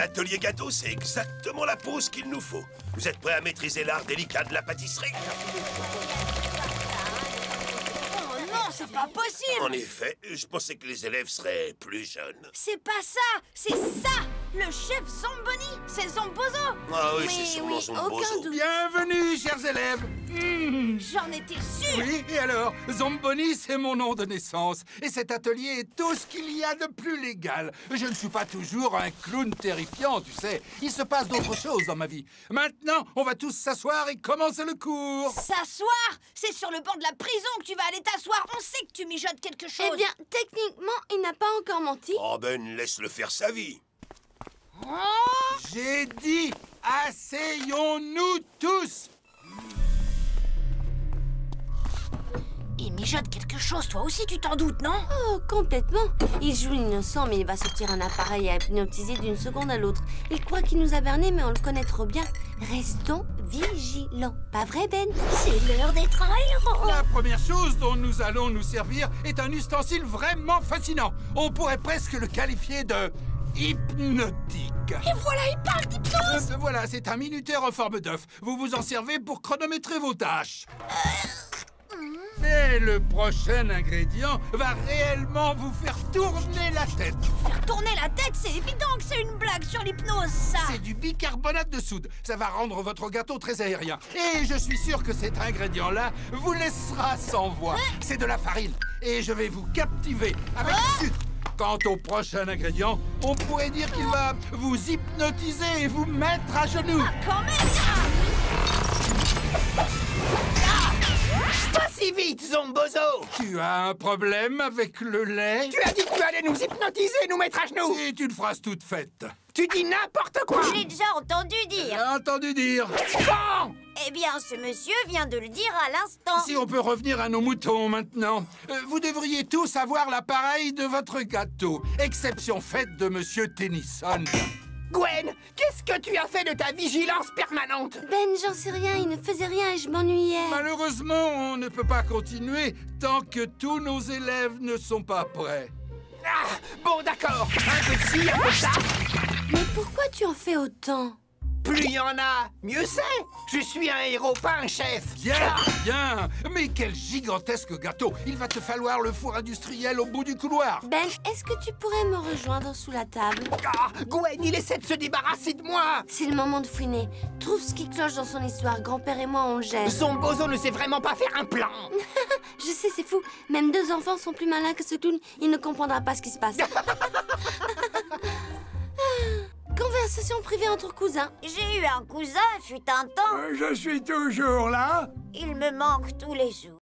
L'atelier gâteau, c'est exactement la pause qu'il nous faut. Vous êtes prêts à maîtriser l'art délicat de la pâtisserie? Oh non, c'est pas possible! En effet, je pensais que les élèves seraient plus jeunes. C'est pas ça! C'est ça! Le chef Zamboni! C'est Zombozo! Ah oui, c'est sûrement oui, Zombozo. aucun doute. Bienvenue, chers élèves. J'en étais sûre! Oui, et alors, Zamboni, c'est mon nom de naissance. Et cet atelier est tout ce qu'il y a de plus légal. Je ne suis pas toujours un clown terrifiant, tu sais. Il se passe d'autres choses dans ma vie. Maintenant, on va tous s'asseoir et commencer le cours. S'asseoir? C'est sur le banc de la prison que tu vas aller t'asseoir. On sait que tu mijotes quelque chose. Eh bien, techniquement, il n'a pas encore menti. Oh Ben, laisse-le faire sa vie. Oh! J'ai dit, asseyons-nous tous. Il mijote quelque chose, toi aussi tu t'en doutes, non? Oh, complètement. Il joue l'innocent, mais il va sortir un appareil à hypnotiser d'une seconde à l'autre. Il croit qu'il nous a bernés, mais on le connaît trop bien. Restons vigilants. Pas vrai, Ben? C'est l'heure d'être un héros. La première chose dont nous allons nous servir est un ustensile vraiment fascinant. On pourrait presque le qualifier de hypnotique. Et voilà, il parle d'hypnose. Voilà, c'est un minuteur en forme d'œuf. Vous vous en servez pour chronométrer vos tâches. Mais le prochain ingrédient va réellement vous faire tourner la tête. Faire tourner la tête, c'est évident que c'est une blague sur l'hypnose, ça. C'est du bicarbonate de soude. Ça va rendre votre gâteau très aérien. Et je suis sûr que cet ingrédient-là vous laissera sans voix. C'est de la farine. Et je vais vous captiver avec du sucre. Quant au prochain ingrédient, on pourrait dire qu'il va vous hypnotiser et vous mettre à genoux. Quand même. Pas si vite, Zombozo! Tu as un problème avec le lait? Tu as dit que tu allais nous hypnotiser, nous mettre à genoux! C'est une phrase toute faite. Tu dis n'importe quoi! Je l'ai déjà entendu J'ai dire. entendu dire. Bon! Eh bien, ce monsieur vient de le dire à l'instant. Si on peut revenir à nos moutons maintenant. Vous devriez tous avoir l'appareil de votre gâteau. Exception faite de Monsieur Tennyson. Gwen, qu'est-ce que tu as fait de ta vigilance permanente? Ben, j'en sais rien. Il ne faisait rien et je m'ennuyais. Malheureusement, on ne peut pas continuer tant que tous nos élèves ne sont pas prêts. Ah, bon d'accord, un peu de ci, un peu de ça. Mais pourquoi tu en fais autant? Plus il y en a, mieux c'est. Je suis un héros, pas un chef. Bien, bien. Mais quel gigantesque gâteau. Il va te falloir le four industriel au bout du couloir. Ben, est-ce que tu pourrais me rejoindre sous la table? Ah, Gwen, il essaie de se débarrasser de moi. C'est le moment de fouiner. Trouve ce qui cloche dans son histoire. Grand-père et moi, on le gère. Zombozo ne sait vraiment pas faire un plan. Je sais, c'est fou. Même deux enfants sont plus malins que ce clown. Il ne comprendra pas ce qui se passe. Conversation privée entre cousins. J'ai eu un cousin, fut un temps. Je suis toujours là. Il me manque tous les jours.